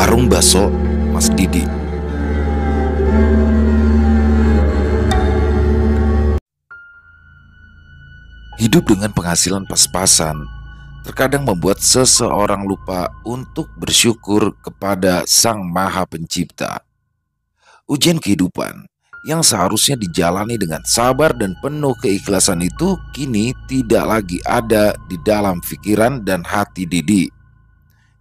Warung bakso Mas Didi. Hidup dengan penghasilan pas-pasan terkadang membuat seseorang lupa untuk bersyukur kepada Sang Maha Pencipta. Ujian kehidupan yang seharusnya dijalani dengan sabar dan penuh keikhlasan itu kini tidak lagi ada di dalam pikiran dan hati Didi.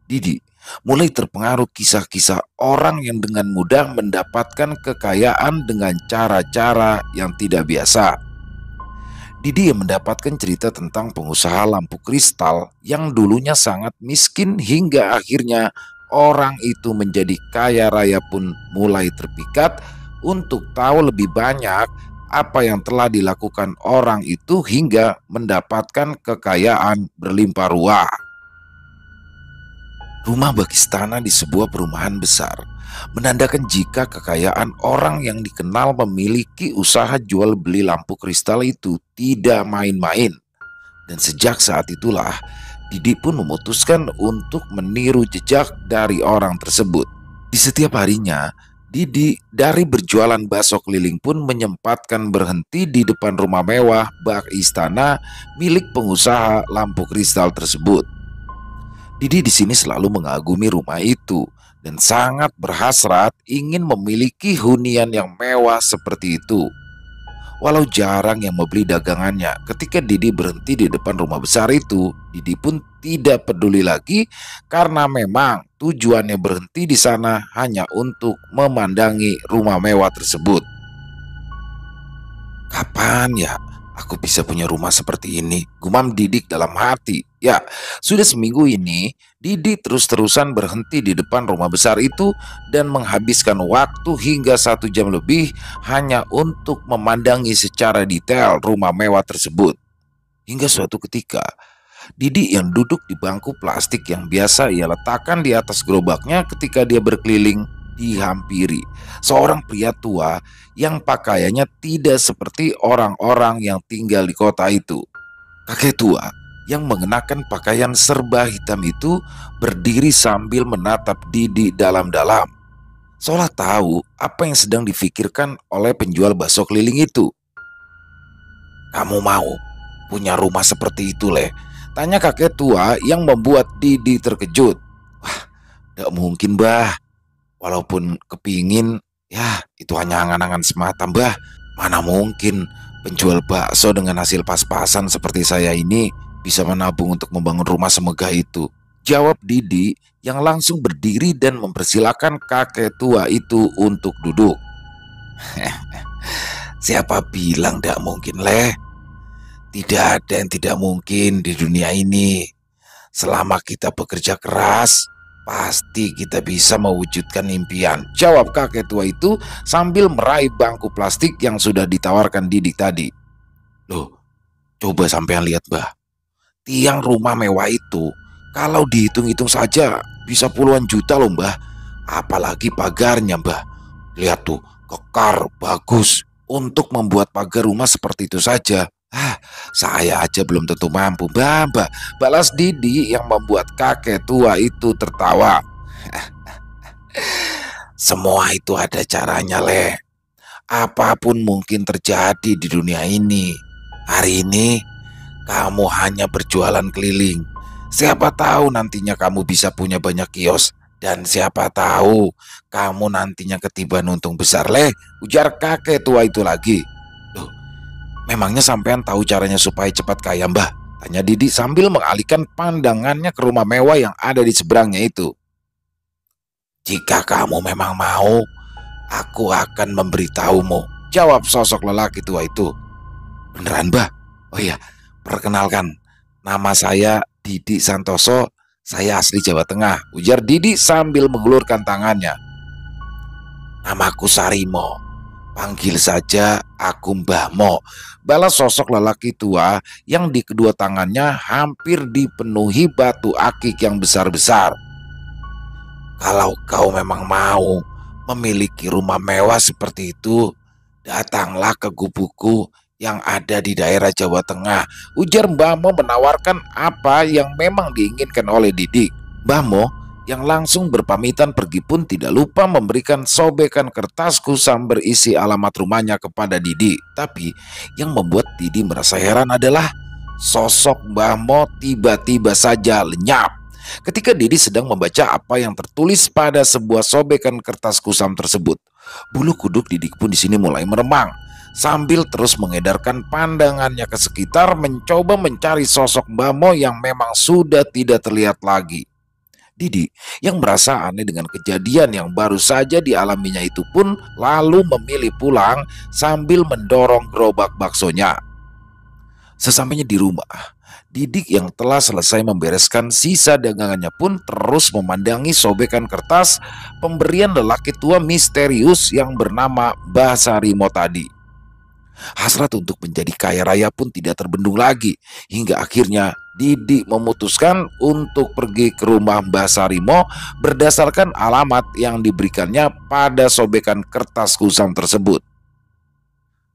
Didi mulai terpengaruh kisah-kisah orang yang dengan mudah mendapatkan kekayaan dengan cara-cara yang tidak biasa. Didi yang mendapatkan cerita tentang pengusaha lampu kristal yang dulunya sangat miskin hingga akhirnya orang itu menjadi kaya raya pun mulai terpikat untuk tahu lebih banyak apa yang telah dilakukan orang itu hingga mendapatkan kekayaan berlimpah ruah. Rumah bak istana di sebuah perumahan besar menandakan jika kekayaan orang yang dikenal memiliki usaha jual beli lampu kristal itu tidak main-main. Dan sejak saat itulah Didi pun memutuskan untuk meniru jejak dari orang tersebut. Di setiap harinya, Didi dari berjualan bakso keliling pun menyempatkan berhenti di depan rumah mewah bak istana milik pengusaha lampu kristal tersebut. Didi di sini selalu mengagumi rumah itu dan sangat berhasrat ingin memiliki hunian yang mewah seperti itu. Walau jarang yang membeli dagangannya, ketika Didi berhenti di depan rumah besar itu, Didi pun tidak peduli lagi karena memang tujuannya berhenti di sana hanya untuk memandangi rumah mewah tersebut. Kapan ya aku bisa punya rumah seperti ini? Gumam Didik dalam hati. Ya, sudah seminggu ini Didi terus-terusan berhenti di depan rumah besar itu dan menghabiskan waktu hingga 1 jam lebih hanya untuk memandangi secara detail rumah mewah tersebut. Hingga suatu ketika, Didi yang duduk di bangku plastik yang biasa ia letakkan di atas gerobaknya ketika dia berkeliling dihampiri seorang pria tua yang pakaiannya tidak seperti orang-orang yang tinggal di kota itu. Kakek tua yang mengenakan pakaian serba hitam itu berdiri sambil menatap Didi dalam-dalam, seolah tahu apa yang sedang difikirkan oleh penjual bakso keliling itu. "Kamu mau punya rumah seperti itu, Le?" tanya kakek tua yang membuat Didi terkejut. "Wah, gak mungkin, Mbah. Walaupun kepingin, ya itu hanya angan-angan semata, Mbah. Mana mungkin penjual bakso dengan hasil pas-pasan seperti saya ini bisa menabung untuk membangun rumah semegah itu," jawab Didi yang langsung berdiri dan mempersilahkan kakek tua itu untuk duduk. "Siapa bilang tidak mungkin, Le? Tidak ada yang tidak mungkin di dunia ini. Selama kita bekerja keras, pasti kita bisa mewujudkan impian," jawab kakek tua itu sambil meraih bangku plastik yang sudah ditawarkan Didi tadi. "Loh, coba sampean lihat, Mbah. Tiang rumah mewah itu kalau dihitung-hitung saja bisa puluhan juta loh, Mbah. Apalagi pagarnya, Mbah. Lihat tuh, kekar, bagus. Untuk membuat pagar rumah seperti itu saja, saya aja belum tentu mampu, Mbah, Mbah," balas Didi yang membuat kakek tua itu tertawa. "Semua itu ada caranya, Le. Apapun mungkin terjadi di dunia ini. Hari ini kamu hanya berjualan keliling. Siapa tahu nantinya kamu bisa punya banyak kios. Dan siapa tahu kamu nantinya ketiban untung besar, Le," ujar kakek tua itu lagi. "Loh, memangnya sampean tahu caranya supaya cepat kaya, Mbah?" tanya Didi sambil mengalihkan pandangannya ke rumah mewah yang ada di seberangnya itu. "Jika kamu memang mau, aku akan memberitahumu," jawab sosok lelaki tua itu. "Beneran, Mbah? Oh iya, perkenalkan, nama saya Didi Santoso, saya asli Jawa Tengah," ujar Didi sambil mengulurkan tangannya. "Namaku Sarimo, panggil saja aku Mbah Mo," balas sosok lelaki tua yang di kedua tangannya hampir dipenuhi batu akik yang besar-besar. "Kalau kau memang mau memiliki rumah mewah seperti itu, datanglah ke gubukku yang ada di daerah Jawa Tengah," ujar Mbah Mo menawarkan apa yang memang diinginkan oleh Didi. Mbah Mo yang langsung berpamitan pergi pun tidak lupa memberikan sobekan kertas kusam berisi alamat rumahnya kepada Didi. Tapi yang membuat Didi merasa heran adalah sosok Mbah Mo tiba-tiba saja lenyap. Ketika Didi sedang membaca apa yang tertulis pada sebuah sobekan kertas kusam tersebut, bulu kuduk Didik pun di sini mulai meremang. Sambil terus mengedarkan pandangannya ke sekitar, mencoba mencari sosok Mbah Mo yang memang sudah tidak terlihat lagi. Didi yang merasa aneh dengan kejadian yang baru saja dialaminya itu pun lalu memilih pulang sambil mendorong gerobak baksonya. Sesampainya di rumah, Didik yang telah selesai membereskan sisa dagangannya pun terus memandangi sobekan kertas pemberian lelaki tua misterius yang bernama Mbah Sarimo tadi. Hasrat untuk menjadi kaya raya pun tidak terbendung lagi, hingga akhirnya Didik memutuskan untuk pergi ke rumah Mbah Sarimo berdasarkan alamat yang diberikannya pada sobekan kertas kusam tersebut.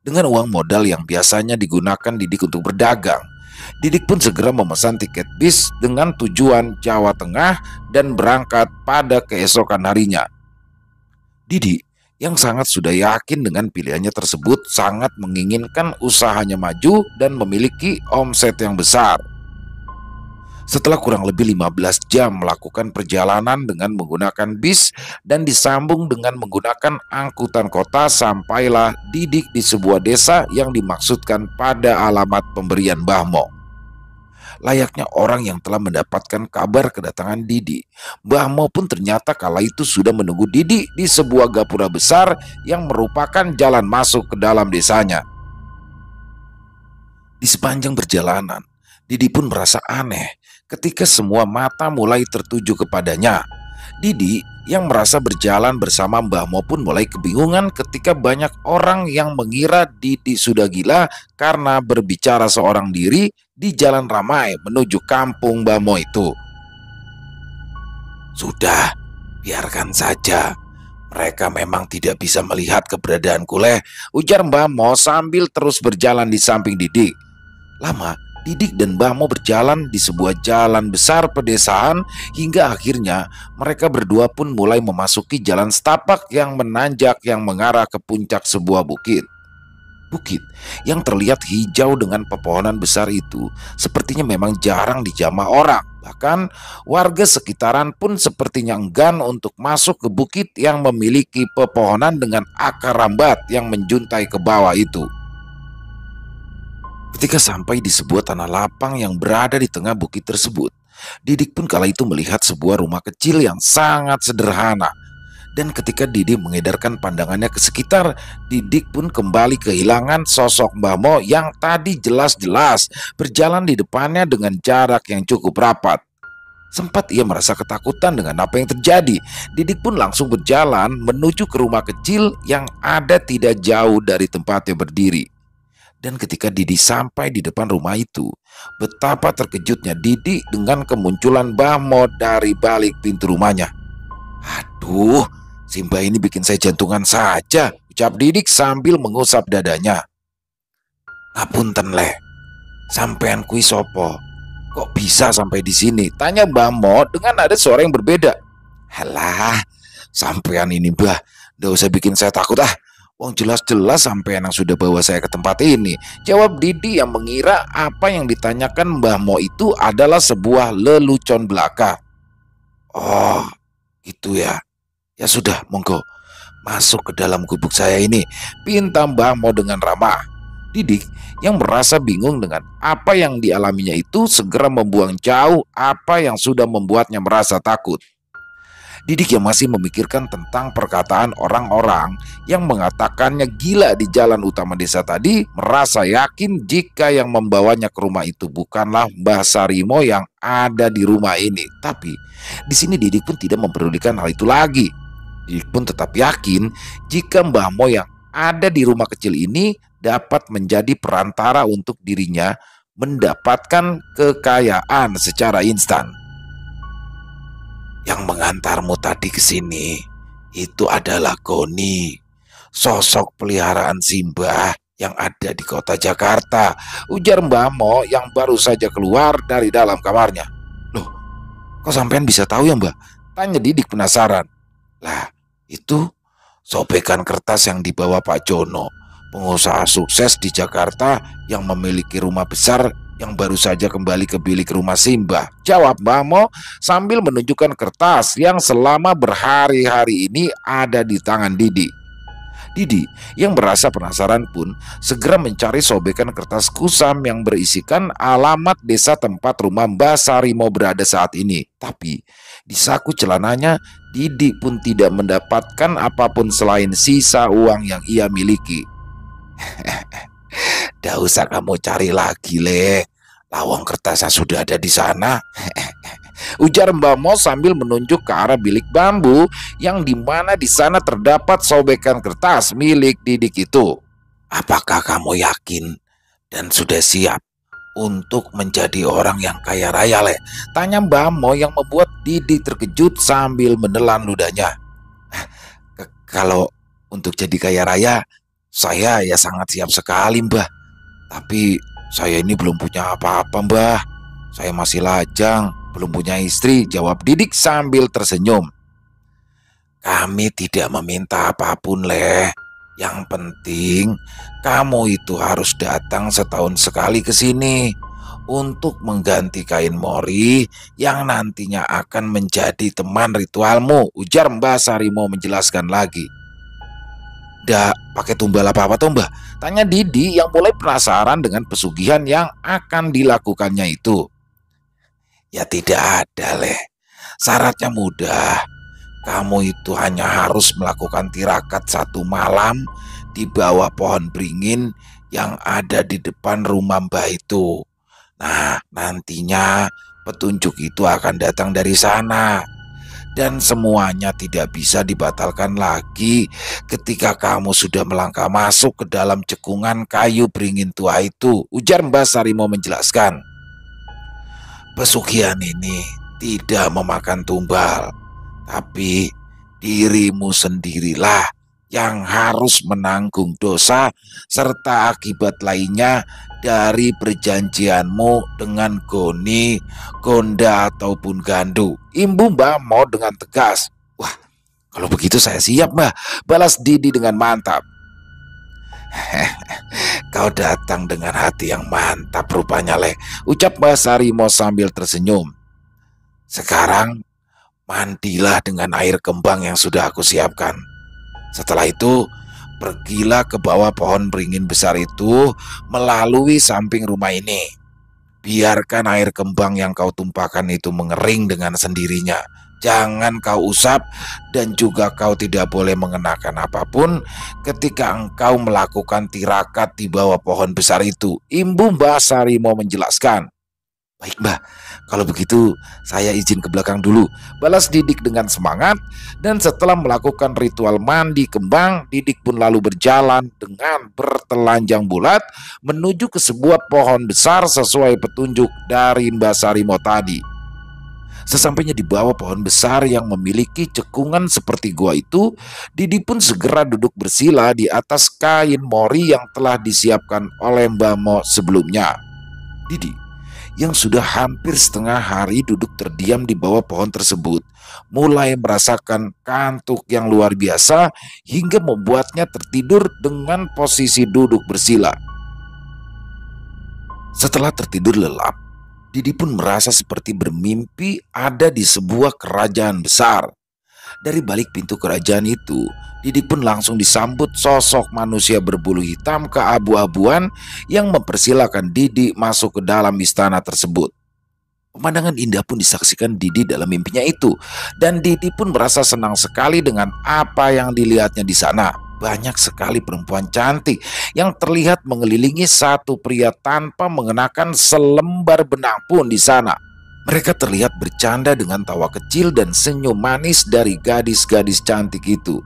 Dengan uang modal yang biasanya digunakan Didik untuk berdagang, Didik pun segera memesan tiket bis dengan tujuan Jawa Tengah dan berangkat pada keesokan harinya. Didik yang sangat sudah yakin dengan pilihannya tersebut sangat menginginkan usahanya maju dan memiliki omset yang besar. Setelah kurang lebih 15 jam melakukan perjalanan dengan menggunakan bis dan disambung dengan menggunakan angkutan kota, sampailah Didik di sebuah desa yang dimaksudkan pada alamat pemberian Mbah Mo. Layaknya orang yang telah mendapatkan kabar kedatangan Didi, Mbah Mo pun ternyata kala itu sudah menunggu Didi di sebuah gapura besar yang merupakan jalan masuk ke dalam desanya. Di sepanjang perjalanan, Didi pun merasa aneh ketika semua mata mulai tertuju kepadanya. Didi yang merasa berjalan bersama Mbah Mo pun mulai kebingungan ketika banyak orang yang mengira Didi sudah gila karena berbicara seorang diri di jalan ramai menuju kampung Mbah Mo itu. "Sudah, biarkan saja. Mereka memang tidak bisa melihat keberadaanku leh," ujar Mbah Mo sambil terus berjalan di samping Didik. Lama, Didik dan Mbah Mo berjalan di sebuah jalan besar pedesaan hingga akhirnya mereka berdua pun mulai memasuki jalan setapak yang menanjak yang mengarah ke puncak sebuah bukit. Bukit yang terlihat hijau dengan pepohonan besar itu sepertinya memang jarang dijamah orang. Bahkan warga sekitaran pun sepertinya enggan untuk masuk ke bukit yang memiliki pepohonan dengan akar rambat yang menjuntai ke bawah itu. Ketika sampai di sebuah tanah lapang yang berada di tengah bukit tersebut, Didik pun kala itu melihat sebuah rumah kecil yang sangat sederhana. Dan ketika Didik mengedarkan pandangannya ke sekitar, Didik pun kembali kehilangan sosok Mbah Mo yang tadi jelas-jelas berjalan di depannya dengan jarak yang cukup rapat. Sempat ia merasa ketakutan dengan apa yang terjadi. Didik pun langsung berjalan menuju ke rumah kecil yang ada tidak jauh dari tempatnya berdiri. Dan ketika Didi sampai di depan rumah itu, betapa terkejutnya Didi dengan kemunculan Mbah Mo dari balik pintu rumahnya. "Aduh, si Mbah ini bikin saya jantungan saja," ucap Didik sambil mengusap dadanya. "Ngapunten leh, sampean kui sopo? Kok bisa sampai di sini?" tanya Mbah Mo dengan ada suara yang berbeda. "Halah, sampean ini Mbah, nggak usah bikin saya takut ah. Wong jelas-jelas sampean yang sudah bawa saya ke tempat ini," jawab Didi yang mengira apa yang ditanyakan Mbah Mo itu adalah sebuah lelucon belaka. "Oh, gitu ya. Ya sudah, monggo masuk ke dalam gubuk saya ini," pinta Mbah Mo dengan ramah. Didik yang merasa bingung dengan apa yang dialaminya itu segera membuang jauh apa yang sudah membuatnya merasa takut. Didik yang masih memikirkan tentang perkataan orang-orang yang mengatakannya gila di jalan utama desa tadi, merasa yakin jika yang membawanya ke rumah itu bukanlah Mbah Sarimo yang ada di rumah ini. Tapi di sini Didik pun tidak mempedulikan hal itu lagi. Didik pun tetap yakin jika Mbah Mo yang ada di rumah kecil ini dapat menjadi perantara untuk dirinya mendapatkan kekayaan secara instan. "Yang mengantarmu tadi ke sini itu adalah Goni, sosok peliharaan Simbah yang ada di kota Jakarta," ujar Mbah Mo yang baru saja keluar dari dalam kamarnya. "Loh, kok sampean bisa tahu ya Mbah?" Tanya Didik penasaran. Lah, itu sobekan kertas yang dibawa Pak Jono, pengusaha sukses di Jakarta yang memiliki rumah besar yang baru saja kembali ke bilik rumah Simbah, jawab Mbah Mo sambil menunjukkan kertas yang selama berhari-hari ini ada di tangan Didi. Didi yang merasa penasaran pun segera mencari sobekan kertas kusam yang berisikan alamat desa tempat rumah Mbah Sarimo berada saat ini. Tapi di saku celananya, Didi pun tidak mendapatkan apapun selain sisa uang yang ia miliki. Dah usah kamu cari lagi, Le. Lawang kertasnya sudah ada di sana. Ujar Mbah Mo sambil menunjuk ke arah bilik bambu yang dimana di sana terdapat sobekan kertas milik Didik itu. Apakah kamu yakin dan sudah siap untuk menjadi orang yang kaya raya, Le? Tanya Mbah Mo yang membuat Didik terkejut sambil menelan ludahnya. Kalau untuk jadi kaya raya, saya ya sangat siap sekali, Mbah. Tapi saya ini belum punya apa-apa, Mbah. Saya masih lajang, belum punya istri, jawab Didik sambil tersenyum. Kami tidak meminta apapun, Le. Yang penting kamu itu harus datang setahun sekali ke sini untuk mengganti kain mori yang nantinya akan menjadi teman ritualmu, ujar Mbah Sarimo menjelaskan lagi. Ndak pakai tumbal apa-apa tuh, Mbah? Tanya Didi yang mulai penasaran dengan pesugihan yang akan dilakukannya itu. Ya tidak ada, Le. Syaratnya mudah. Kamu itu hanya harus melakukan tirakat 1 malam di bawah pohon beringin yang ada di depan rumah Mbah itu. Nah, nantinya petunjuk itu akan datang dari sana. Dan semuanya tidak bisa dibatalkan lagi ketika kamu sudah melangkah masuk ke dalam cekungan kayu beringin tua itu, ujar Mbah Sarimo menjelaskan. Pesugihan ini tidak memakan tumbal, tapi dirimu sendirilah yang harus menanggung dosa serta akibat lainnya dari perjanjianmu dengan Goni, Gonda ataupun Gandu, imbu Mbah Mo dengan tegas. Wah, kalau begitu saya siap, Mbah, balas Didi dengan mantap. Kau datang dengan hati yang mantap rupanya, Le, ucap Mbah Sarimo sambil tersenyum. Sekarang mandilah dengan air kembang yang sudah aku siapkan. Setelah itu, pergilah ke bawah pohon beringin besar itu melalui samping rumah ini. Biarkan air kembang yang kau tumpahkan itu mengering dengan sendirinya. Jangan kau usap dan juga kau tidak boleh mengenakan apapun ketika engkau melakukan tirakat di bawah pohon besar itu, imbu Mbah Sarimo menjelaskan. Baik, Mbah, kalau begitu saya izin ke belakang dulu, balas Didik dengan semangat. Dan setelah melakukan ritual mandi kembang, Didik pun lalu berjalan dengan bertelanjang bulat menuju ke sebuah pohon besar sesuai petunjuk dari Mbah Sarimo tadi. Sesampainya di bawah pohon besar yang memiliki cekungan seperti gua itu, Didi pun segera duduk bersila di atas kain mori yang telah disiapkan oleh Mbah Mo sebelumnya. Didi yang sudah hampir setengah hari duduk terdiam di bawah pohon tersebut mulai merasakan kantuk yang luar biasa hingga membuatnya tertidur dengan posisi duduk bersila. Setelah tertidur lelap, Didi pun merasa seperti bermimpi ada di sebuah kerajaan besar. Dari balik pintu kerajaan itu, Didi pun langsung disambut sosok manusia berbulu hitam keabu-abuan yang mempersilahkan Didi masuk ke dalam istana tersebut. Pemandangan indah pun disaksikan Didi dalam mimpinya itu, dan Didi pun merasa senang sekali dengan apa yang dilihatnya di sana. Banyak sekali perempuan cantik yang terlihat mengelilingi satu pria tanpa mengenakan selembar benang pun di sana. Mereka terlihat bercanda dengan tawa kecil dan senyum manis dari gadis-gadis cantik itu.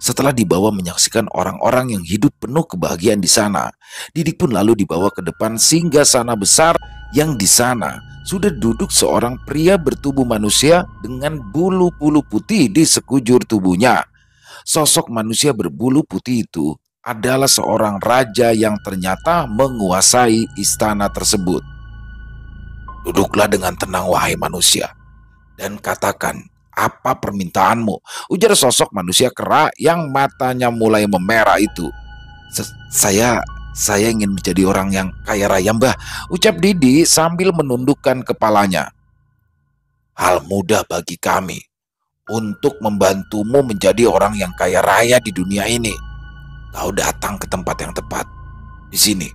Setelah dibawa menyaksikan orang-orang yang hidup penuh kebahagiaan di sana, Didik pun lalu dibawa ke depan singgasana besar yang di sana sudah duduk seorang pria bertubuh manusia dengan bulu-bulu putih di sekujur tubuhnya. Sosok manusia berbulu putih itu adalah seorang raja yang ternyata menguasai istana tersebut. Duduklah dengan tenang wahai manusia, dan katakan Apa permintaanmu? Ujar sosok manusia kera yang matanya mulai memerah itu. Saya ingin menjadi orang yang kaya raya, Mbah, ucap Didi sambil menundukkan kepalanya. Hal mudah bagi kami untuk membantumu menjadi orang yang kaya raya di dunia ini. Kau datang ke tempat yang tepat. Di sini,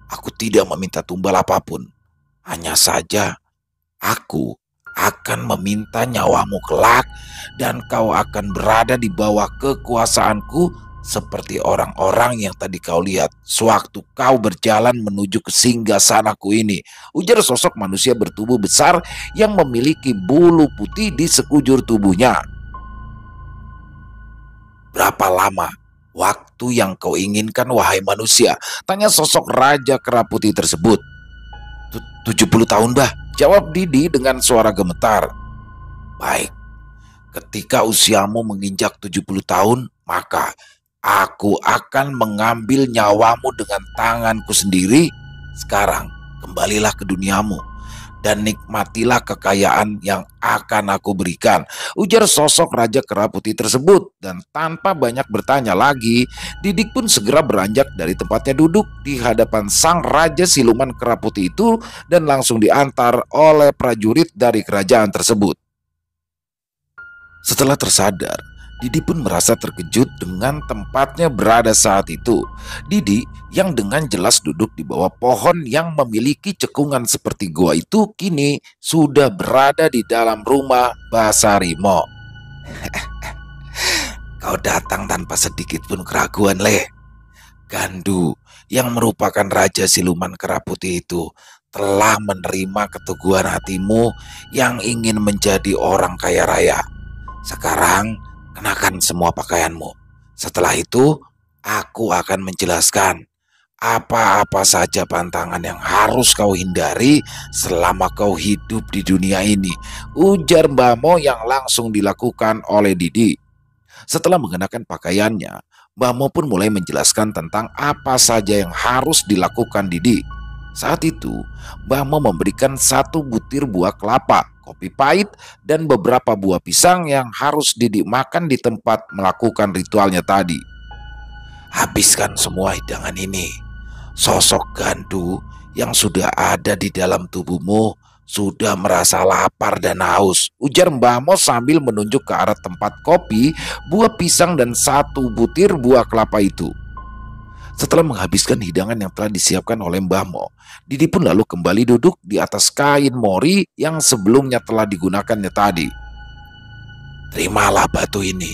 aku tidak meminta tumbal apapun. Hanya saja, aku akan meminta nyawamu kelak dan kau akan berada di bawah kekuasaanku seperti orang-orang yang tadi kau lihat sewaktu kau berjalan menuju ke singgasanaku ini, ujar sosok manusia bertubuh besar yang memiliki bulu putih di sekujur tubuhnya. Berapa lama waktu yang kau inginkan, wahai manusia? Tanya sosok Raja Kera Putih tersebut. 70 tahun, Bah, jawab Didi dengan suara gemetar. Baik, ketika usiamu menginjak 70 tahun, maka aku akan mengambil nyawamu dengan tanganku sendiri. Sekarang, kembalilah ke duniamu dan nikmatilah kekayaan yang akan aku berikan, ujar sosok Raja Kera Putih tersebut. Dan tanpa banyak bertanya lagi, Didik pun segera beranjak dari tempatnya duduk di hadapan sang Raja Siluman Kera Putih itu dan langsung diantar oleh prajurit dari kerajaan tersebut. Setelah tersadar, Didi pun merasa terkejut dengan tempatnya berada saat itu. Didi yang dengan jelas duduk di bawah pohon yang memiliki cekungan seperti gua itu kini sudah berada di dalam rumah Basarimo. Kau datang tanpa sedikit pun keraguan, Le. Gandu yang merupakan Raja Siluman Kera Putih itu telah menerima keteguhan hatimu yang ingin menjadi orang kaya raya. Sekarang kenakan semua pakaianmu. Setelah itu, aku akan menjelaskan apa-apa saja pantangan yang harus kau hindari selama kau hidup di dunia ini, ujar Mbah Mo yang langsung dilakukan oleh Didi. Setelah mengenakan pakaiannya, Mbah Mo pun mulai menjelaskan tentang apa saja yang harus dilakukan Didi. Saat itu, Mbah Mo memberikan 1 butir buah kelapa, kopi pahit, dan beberapa buah pisang yang harus Didi makan di tempat melakukan ritualnya tadi. Habiskan semua hidangan ini. Sosok Gandu yang sudah ada di dalam tubuhmu sudah merasa lapar dan haus, ujar Mbah Mo sambil menunjuk ke arah tempat kopi, buah pisang, dan 1 butir buah kelapa itu. Setelah menghabiskan hidangan yang telah disiapkan oleh Mbah Mo, Didi pun lalu kembali duduk di atas kain mori yang sebelumnya telah digunakannya tadi. Terimalah batu ini,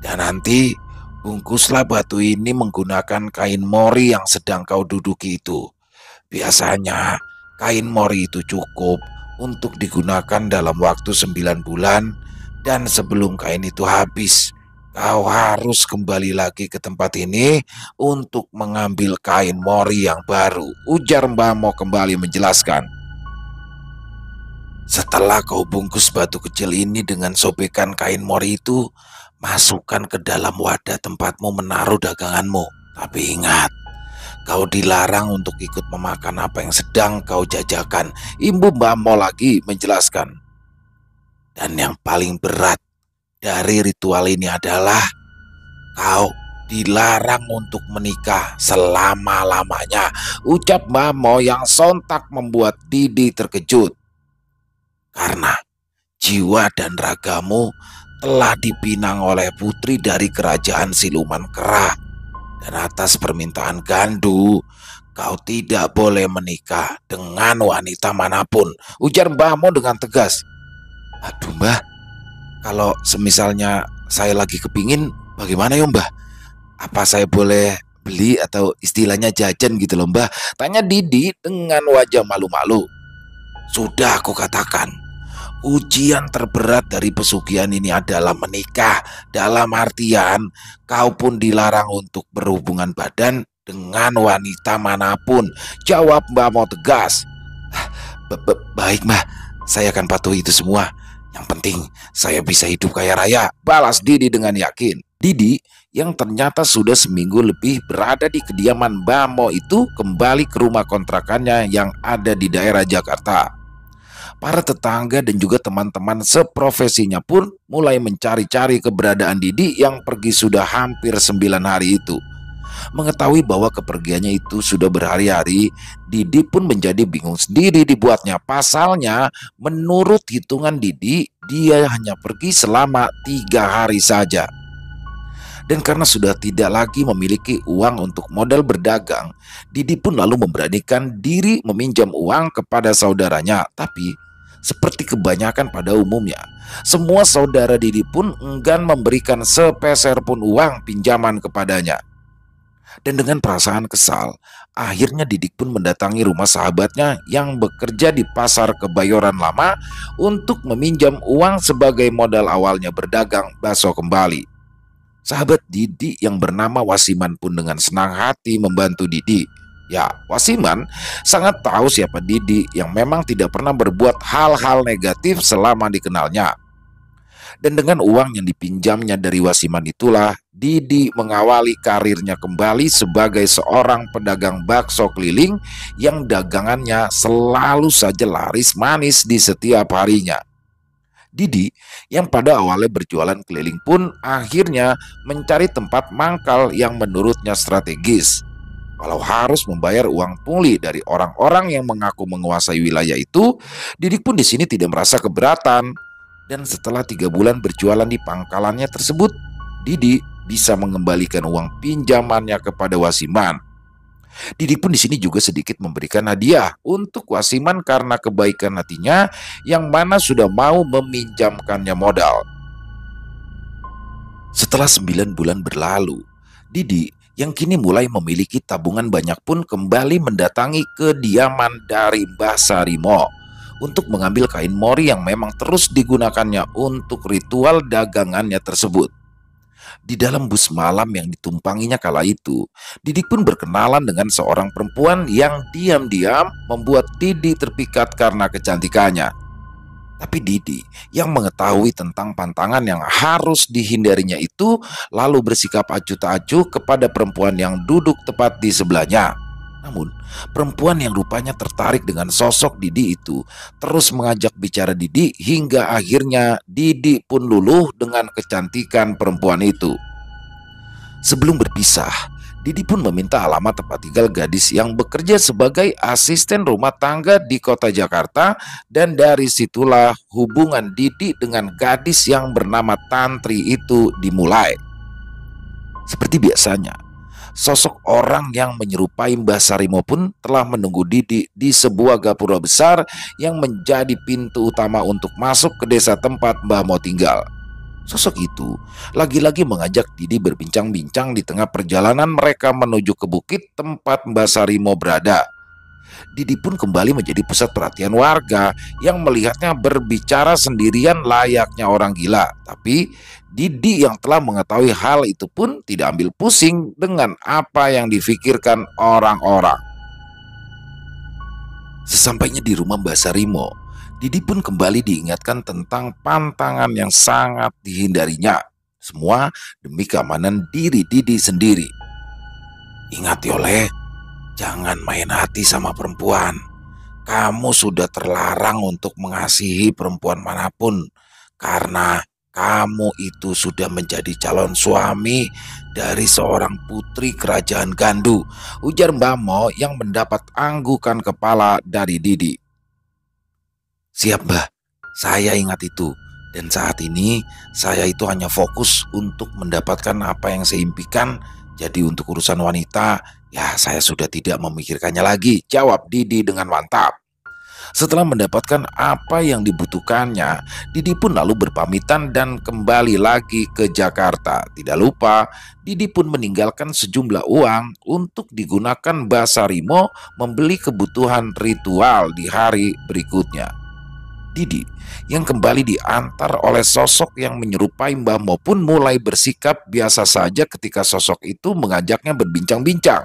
dan nanti bungkuslah batu ini menggunakan kain mori yang sedang kau duduki itu. Biasanya kain mori itu cukup untuk digunakan dalam waktu 9 bulan, dan sebelum kain itu habis, kau harus kembali lagi ke tempat ini untuk mengambil kain mori yang baru, ujar Mbah Mo kembali menjelaskan. Setelah kau bungkus batu kecil ini dengan sobekan kain mori itu, masukkan ke dalam wadah tempatmu menaruh daganganmu. Tapi ingat, kau dilarang untuk ikut memakan apa yang sedang kau jajakan, imbu Mbah Mo lagi menjelaskan. Dan yang paling berat dari ritual ini adalah kau dilarang untuk menikah selama-lamanya, ucap Mbah Mo yang sontak membuat Didi terkejut. Karena jiwa dan ragamu telah dipinang oleh putri dari kerajaan Siluman Kera. Dan atas permintaan Gandu, kau tidak boleh menikah dengan wanita manapun, ujar Mbah Mo dengan tegas. Aduh, Mbah, kalau semisalnya saya lagi kepingin, bagaimana ya, Mbah? Apa saya boleh beli atau istilahnya jajan gitu loh, Mbah? Tanya Didi dengan wajah malu-malu. Sudah aku katakan, ujian terberat dari pesugihan ini adalah menikah. Dalam artian, kau pun dilarang untuk berhubungan badan dengan wanita manapun, jawab Mbah Mo tegas. Baik, Mbah, saya akan patuhi itu semua. Yang penting saya bisa hidup kaya raya, balas Didi dengan yakin. Didi yang ternyata sudah seminggu lebih berada di kediaman Mbah Mo itu kembali ke rumah kontrakannya yang ada di daerah Jakarta. Para tetangga dan juga teman-teman seprofesinya pun mulai mencari-cari keberadaan Didi yang pergi sudah hampir 9 hari itu. Mengetahui bahwa kepergiannya itu sudah berhari-hari, Didi pun menjadi bingung sendiri dibuatnya. Pasalnya, menurut hitungan Didi, dia hanya pergi selama 3 hari saja. Dan karena sudah tidak lagi memiliki uang untuk modal berdagang, Didi pun lalu memberanikan diri meminjam uang kepada saudaranya. Tapi seperti kebanyakan pada umumnya, semua saudara Didi pun enggan memberikan sepeser pun uang pinjaman kepadanya. Dan dengan perasaan kesal, akhirnya Didik pun mendatangi rumah sahabatnya yang bekerja di pasar Kebayoran Lama untuk meminjam uang sebagai modal awalnya berdagang bakso kembali. Sahabat Didi yang bernama Wasiman pun dengan senang hati membantu Didi. Ya, Wasiman sangat tahu siapa Didi yang memang tidak pernah berbuat hal-hal negatif selama dikenalnya. Dan dengan uang yang dipinjamnya dari Wasiman itulah Didi mengawali karirnya kembali sebagai seorang pedagang bakso keliling yang dagangannya selalu saja laris manis di setiap harinya. Didi yang pada awalnya berjualan keliling pun akhirnya mencari tempat mangkal yang menurutnya strategis. Walau harus membayar uang pungli dari orang-orang yang mengaku menguasai wilayah itu, Didi pun di sini tidak merasa keberatan. Dan setelah 3 bulan berjualan di pangkalannya tersebut, Didi bisa mengembalikan uang pinjamannya kepada Wasiman. Didi pun di sini juga sedikit memberikan hadiah untuk Wasiman karena kebaikan hatinya yang mana sudah mau meminjamkannya modal. Setelah 9 bulan berlalu, Didi yang kini mulai memiliki tabungan banyak pun kembali mendatangi kediaman dari Mbah Sarimo untuk mengambil kain mori yang memang terus digunakannya untuk ritual dagangannya tersebut. Di dalam bus malam yang ditumpanginya kala itu, Didik pun berkenalan dengan seorang perempuan yang diam-diam membuat Didi terpikat karena kecantikannya. Tapi Didi yang mengetahui tentang pantangan yang harus dihindarinya itu lalu bersikap acuh tak acuh kepada perempuan yang duduk tepat di sebelahnya. Namun, perempuan yang rupanya tertarik dengan sosok Didi itu terus mengajak bicara Didi hingga akhirnya Didi pun luluh dengan kecantikan perempuan itu. Sebelum berpisah, Didi pun meminta alamat tempat tinggal gadis yang bekerja sebagai asisten rumah tangga di kota Jakarta, dan dari situlah hubungan Didi dengan gadis yang bernama Tantri itu dimulai. Seperti biasanya, sosok orang yang menyerupai Mbah Sarimo pun telah menunggu Didi di sebuah gapura besar yang menjadi pintu utama untuk masuk ke desa tempat Mbah Mo tinggal. Sosok itu lagi-lagi mengajak Didi berbincang-bincang di tengah perjalanan mereka menuju ke bukit tempat Mbah Sarimo berada. Didi pun kembali menjadi pusat perhatian warga yang melihatnya berbicara sendirian layaknya orang gila. Tapi Didi yang telah mengetahui hal itu pun tidak ambil pusing dengan apa yang difikirkan orang-orang. Sesampainya di rumah Mbah Sarimo, Didi pun kembali diingatkan tentang pantangan yang sangat dihindarinya. Semua demi keamanan diri Didi sendiri. Ingat Yole, jangan main hati sama perempuan. Kamu sudah terlarang untuk mengasihi perempuan manapun karena kamu itu sudah menjadi calon suami dari seorang putri kerajaan Gandu, ujar Mbah Mo yang mendapat anggukan kepala dari Didi. Siap Mbah, saya ingat itu. Dan saat ini saya itu hanya fokus untuk mendapatkan apa yang saya impikan. Jadi untuk urusan wanita, ya saya sudah tidak memikirkannya lagi, jawab Didi dengan mantap. Setelah mendapatkan apa yang dibutuhkannya, Didi pun lalu berpamitan dan kembali lagi ke Jakarta. Tidak lupa, Didi pun meninggalkan sejumlah uang untuk digunakan Mbah Sarimo membeli kebutuhan ritual di hari berikutnya. Didi yang kembali diantar oleh sosok yang menyerupai Mbah Mo pun mulai bersikap biasa saja ketika sosok itu mengajaknya berbincang-bincang.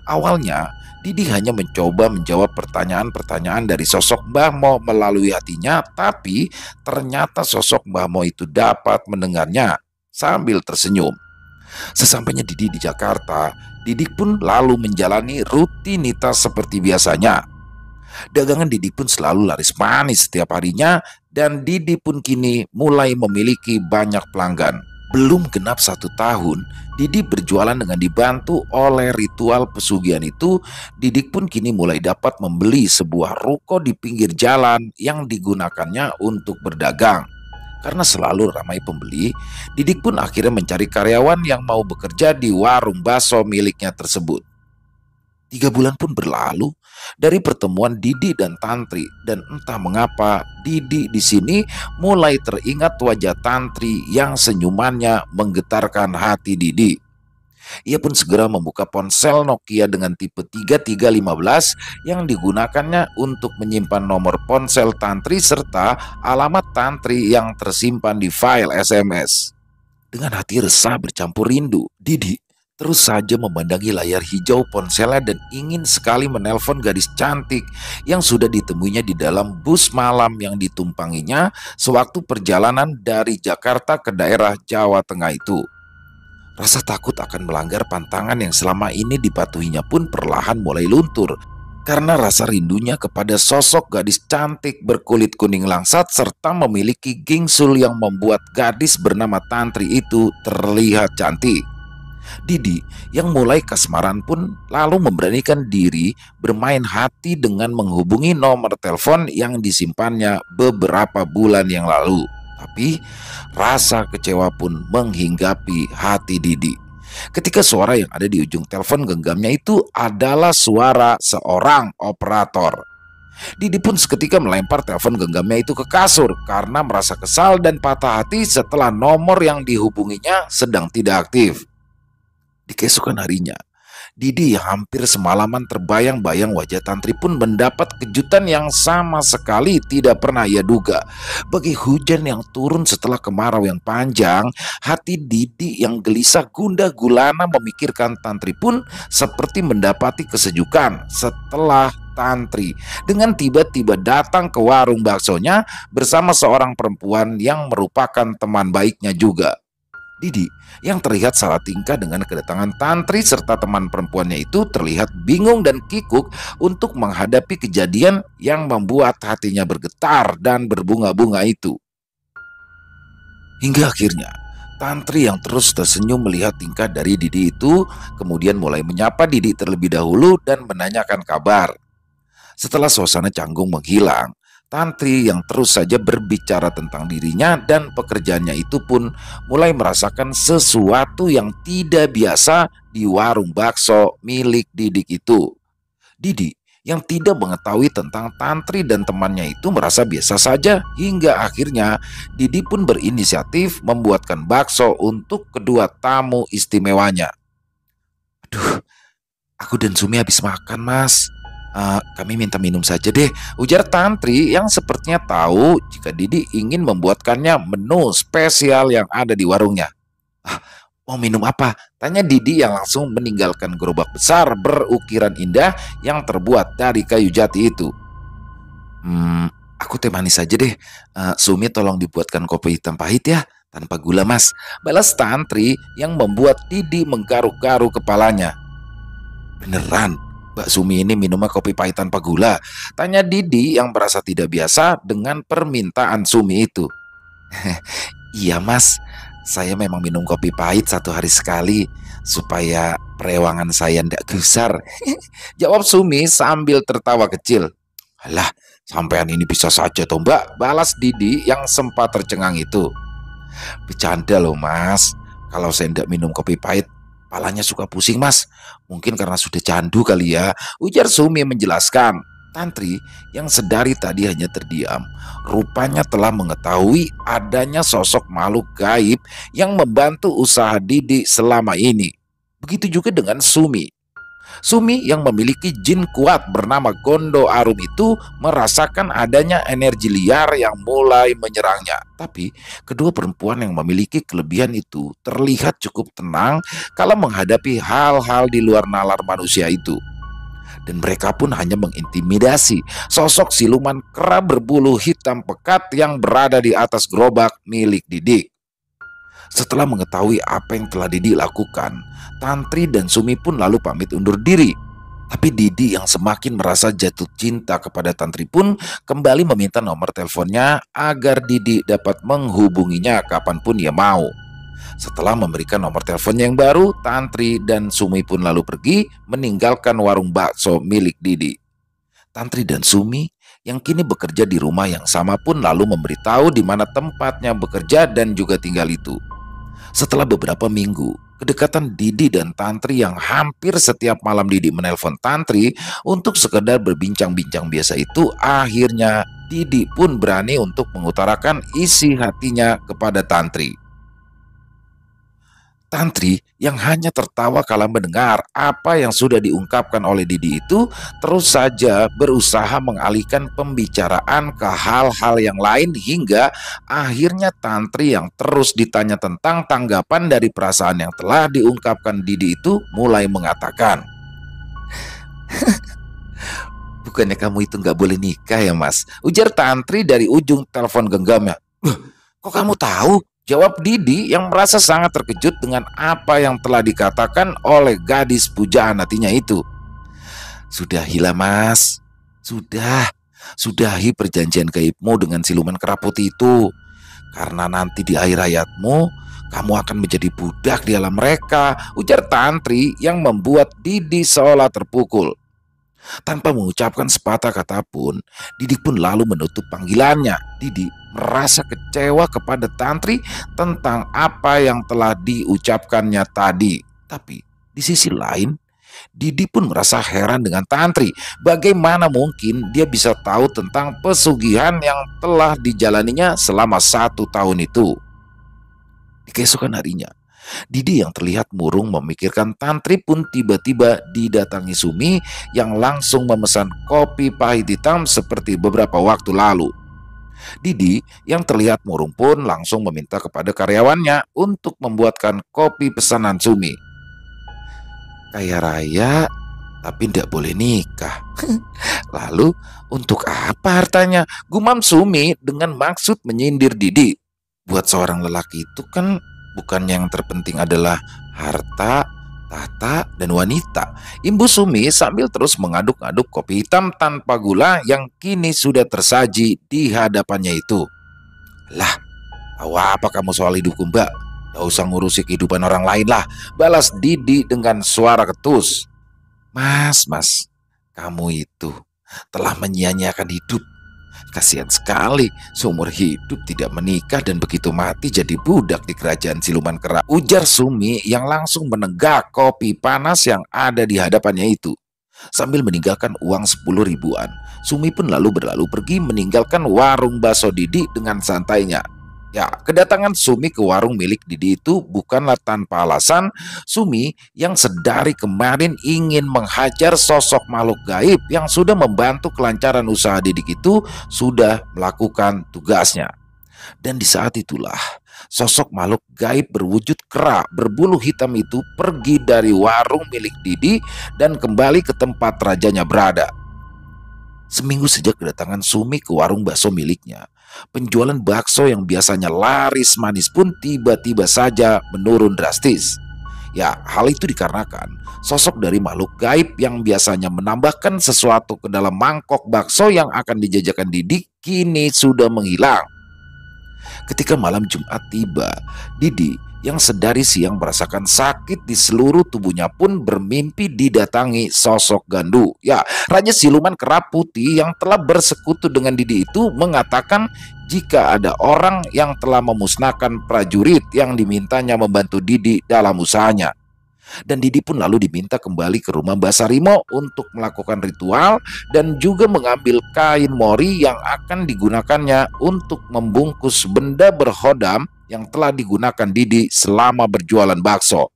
Awalnya Didi hanya mencoba menjawab pertanyaan-pertanyaan dari sosok Mbah Mo melalui hatinya, tapi ternyata sosok Mbah Mo itu dapat mendengarnya sambil tersenyum. Sesampainya Didi di Jakarta, Didi pun lalu menjalani rutinitas seperti biasanya. Dagangan Didi pun selalu laris manis setiap harinya dan Didi pun kini mulai memiliki banyak pelanggan. Belum genap 1 tahun, Didik berjualan dengan dibantu oleh ritual pesugihan itu. Didik pun kini mulai dapat membeli sebuah ruko di pinggir jalan yang digunakannya untuk berdagang. Karena selalu ramai pembeli, Didik pun akhirnya mencari karyawan yang mau bekerja di warung bakso miliknya tersebut. 3 bulan pun berlalu dari pertemuan Didi dan Tantri, dan entah mengapa Didi di sini mulai teringat wajah Tantri yang senyumannya menggetarkan hati Didi. Ia pun segera membuka ponsel Nokia dengan tipe 3315 yang digunakannya untuk menyimpan nomor ponsel Tantri serta alamat Tantri yang tersimpan di file SMS. Dengan hati resah bercampur rindu, Didi terus saja memandangi layar hijau ponselnya dan ingin sekali menelpon gadis cantik yang sudah ditemuinya di dalam bus malam yang ditumpanginya sewaktu perjalanan dari Jakarta ke daerah Jawa Tengah itu. Rasa takut akan melanggar pantangan yang selama ini dipatuhinya pun perlahan mulai luntur karena rasa rindunya kepada sosok gadis cantik berkulit kuning langsat serta memiliki gingsul yang membuat gadis bernama Tantri itu terlihat cantik. Didi yang mulai kasmaran pun lalu memberanikan diri bermain hati dengan menghubungi nomor telepon yang disimpannya beberapa bulan yang lalu. Tapi rasa kecewa pun menghinggapi hati Didi ketika suara yang ada di ujung telepon genggamnya itu adalah suara seorang operator. Didi pun seketika melempar telepon genggamnya itu ke kasur karena merasa kesal dan patah hati setelah nomor yang dihubunginya sedang tidak aktif. Di keesokan harinya, Didi yang hampir semalaman terbayang-bayang wajah Tantri pun mendapat kejutan yang sama sekali tidak pernah ia duga. Bagi hujan yang turun setelah kemarau yang panjang, hati Didi yang gelisah gundah gulana memikirkan Tantri pun seperti mendapati kesejukan setelah Tantri dengan tiba-tiba datang ke warung baksonya bersama seorang perempuan yang merupakan teman baiknya juga. Didi yang terlihat salah tingkah dengan kedatangan Tantri serta teman perempuannya itu terlihat bingung dan kikuk untuk menghadapi kejadian yang membuat hatinya bergetar dan berbunga-bunga itu. Hingga akhirnya Tantri yang terus tersenyum melihat tingkah dari Didi itu kemudian mulai menyapa Didi terlebih dahulu dan menanyakan kabar. Setelah suasana canggung menghilang, Tantri yang terus saja berbicara tentang dirinya dan pekerjaannya itu pun mulai merasakan sesuatu yang tidak biasa di warung bakso milik Didik itu. Didi yang tidak mengetahui tentang Tantri dan temannya itu merasa biasa saja hingga akhirnya Didi pun berinisiatif membuatkan bakso untuk kedua tamu istimewanya. Aduh, aku dan Sumi habis makan, Mas. Kami minta minum saja deh, ujar Tantri yang sepertinya tahu jika Didi ingin membuatkannya menu spesial yang ada di warungnya. Mau minum apa? Tanya Didi yang langsung meninggalkan gerobak besar berukiran indah yang terbuat dari kayu jati itu. Aku teh manis saja deh. Sumi tolong dibuatkan kopi hitam pahit ya, tanpa gula, Mas. Balas Tantri yang membuat Didi menggaruk-garuk kepalanya. Beneran? Mbak Sumi ini minumnya kopi pahit tanpa gula? Tanya Didi yang merasa tidak biasa dengan permintaan Sumi itu. Iya, Mas, saya memang minum kopi pahit 1 hari sekali supaya perewangan saya tidak gusar. Jawab Sumi sambil tertawa kecil. Alah, sampean ini bisa saja toh, Mbak, balas Didi yang sempat tercengang itu. Bercanda loh, Mas. Kalau saya tidak minum kopi pahit, kepalanya suka pusing, Mas. Mungkin karena sudah candu kali ya, ujar Sumi menjelaskan. Tantri yang sedari tadi hanya terdiam, rupanya telah mengetahui adanya sosok makhluk gaib yang membantu usaha Didi selama ini. Begitu juga dengan Sumi. Sumi yang memiliki jin kuat bernama Gondo Arum itu merasakan adanya energi liar yang mulai menyerangnya. Tapi kedua perempuan yang memiliki kelebihan itu terlihat cukup tenang kalau menghadapi hal-hal di luar nalar manusia itu. Dan mereka pun hanya mengintimidasi sosok siluman kera berbulu hitam pekat yang berada di atas gerobak milik Didik. Setelah mengetahui apa yang telah Didi lakukan, Tantri dan Sumi pun lalu pamit undur diri. Tapi Didi yang semakin merasa jatuh cinta kepada Tantri pun kembali meminta nomor teleponnya agar Didi dapat menghubunginya kapanpun ia mau. Setelah memberikan nomor teleponnya yang baru, Tantri dan Sumi pun lalu pergi meninggalkan warung bakso milik Didi. Tantri dan Sumi yang kini bekerja di rumah yang sama pun lalu memberitahu di mana tempatnya bekerja dan juga tinggal itu. Setelah beberapa minggu, kedekatan Didi dan Tantri yang hampir setiap malam Didi menelpon Tantri untuk sekedar berbincang-bincang biasa itu, akhirnya Didi pun berani untuk mengutarakan isi hatinya kepada Tantri. Tantri yang hanya tertawa kala mendengar apa yang sudah diungkapkan oleh Didi itu terus saja berusaha mengalihkan pembicaraan ke hal-hal yang lain hingga akhirnya Tantri yang terus ditanya tentang tanggapan dari perasaan yang telah diungkapkan Didi itu mulai mengatakan, "Bukannya kamu itu nggak boleh nikah ya mas?" Ujar Tantri dari ujung telepon genggamnya. "Loh, kok kamu tahu?" Jawab Didi yang merasa sangat terkejut dengan apa yang telah dikatakan oleh gadis pujaan hatinya itu. "Sudahilah mas, sudahi perjanjian gaibmu dengan siluman kera putih itu. Karena nanti di akhir hayatmu, kamu akan menjadi budak di alam mereka," ujar Tantri yang membuat Didi seolah terpukul. Tanpa mengucapkan sepatah kata pun, Didi pun lalu menutup panggilannya. Didi merasa kecewa kepada Tantri tentang apa yang telah diucapkannya tadi. Tapi di sisi lain, Didi pun merasa heran dengan Tantri. Bagaimana mungkin dia bisa tahu tentang pesugihan yang telah dijalaninya selama 1 tahun itu. Di keesokan harinya, Didi yang terlihat murung memikirkan Tantri pun tiba-tiba didatangi Sumi yang langsung memesan kopi pahit hitam seperti beberapa waktu lalu. Didi yang terlihat murung pun langsung meminta kepada karyawannya untuk membuatkan kopi pesanan Sumi. "Kaya raya tapi tidak boleh nikah." "Lalu untuk apa hartanya?" gumam Sumi dengan maksud menyindir Didi. "Buat seorang lelaki itu kan bukannya yang terpenting adalah harta, tahta, dan wanita," imbus Sumi sambil terus mengaduk-aduk kopi hitam tanpa gula yang kini sudah tersaji di hadapannya itu. "Lah, tahu apa kamu soal hidupku mbak? Gak usah ngurusi kehidupan orang lain lah," balas Didi dengan suara ketus. Mas, kamu itu telah menyia-nyiakan hidup. Kasihan sekali, seumur hidup tidak menikah dan begitu mati jadi budak di kerajaan siluman kera," ujar Sumi yang langsung menenggak kopi panas yang ada di hadapannya itu. Sambil meninggalkan uang 10 ribuan, Sumi pun lalu berlalu pergi meninggalkan warung bakso Didi dengan santainya. Ya, kedatangan Sumi ke warung milik Didi itu bukanlah tanpa alasan. Sumi yang sedari kemarin ingin menghajar sosok makhluk gaib yang sudah membantu kelancaran usaha Didik itu sudah melakukan tugasnya. Dan di saat itulah sosok makhluk gaib berwujud kera berbulu hitam itu pergi dari warung milik Didi dan kembali ke tempat rajanya berada. Seminggu sejak kedatangan Sumi ke warung bakso miliknya, penjualan bakso yang biasanya laris manis pun tiba-tiba saja menurun drastis. Ya, hal itu dikarenakan sosok dari makhluk gaib yang biasanya menambahkan sesuatu ke dalam mangkok bakso yang akan dijajakan Didi kini sudah menghilang. Ketika malam Jumat tiba, Didi yang sedari siang merasakan sakit di seluruh tubuhnya pun bermimpi didatangi sosok Gandu. Ya, Raja Siluman Kera Putih yang telah bersekutu dengan Didi itu mengatakan jika ada orang yang telah memusnahkan prajurit yang dimintanya membantu Didi dalam usahanya. Dan Didi pun lalu diminta kembali ke rumah Mbak Sarimo untuk melakukan ritual dan juga mengambil kain mori yang akan digunakannya untuk membungkus benda berhodam yang telah digunakan Didi selama berjualan bakso.